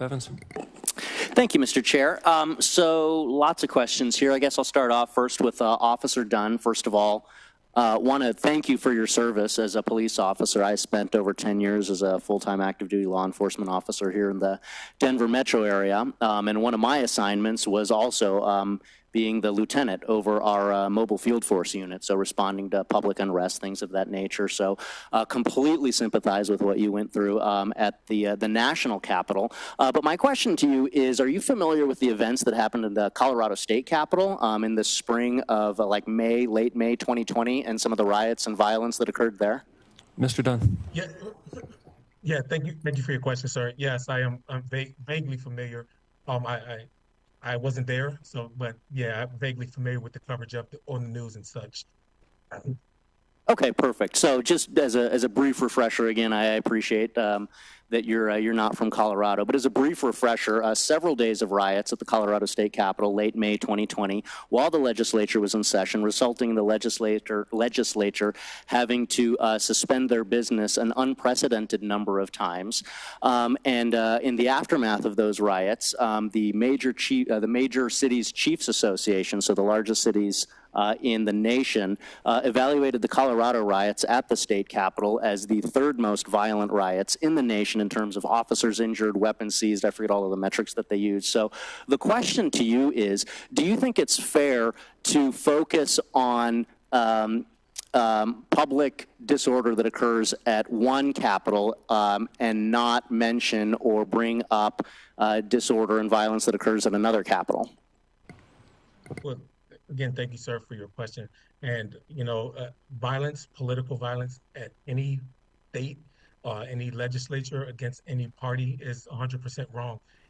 Evans. Thank you, Mr. Chair. So lots of questions here. I guess I'll start off first with Officer Dunn. First of all, want to thank you for your service as a police officer. I spent over 10 years as a full-time active duty law enforcement officer here in the Denver metro area. And one of my assignments was also being the lieutenant over our mobile field force unit, so responding to public unrest, things of that nature. So completely sympathize with what you went through at the national capital. But my question to you is, are you familiar with the events that happened in the Colorado State Capitol in the spring of late May 2020, and some of the riots and violence that occurred there? Mr. Dunn. Yeah. Thank you for your question, sir. Yes, I am. I'm vaguely familiar. I wasn't there, but yeah, I'm vaguely familiar with the coverage on the news and such. Okay, perfect. So just as a brief refresher, again, I appreciate that you're not from Colorado, but as a brief refresher, several days of riots at the Colorado State Capitol, late May 2020, while the legislature was in session, resulting in the legislature having to suspend their business an unprecedented number of times. And in the aftermath of those riots, the major cities chiefs association, so the largest cities in the nation, evaluated the Colorado riots at the state capitol as the third most violent riots in the nation in terms of officers injured, weapons seized. I forget all of the metrics that they use. So the question to you is, do you think it's fair to focus on public disorder that occurs at one capitol and not mention or bring up disorder and violence that occurs at another capitol? Well, again, thank you, sir, for your question. And, violence, political violence at any state, any legislature against any party is 100% wrong.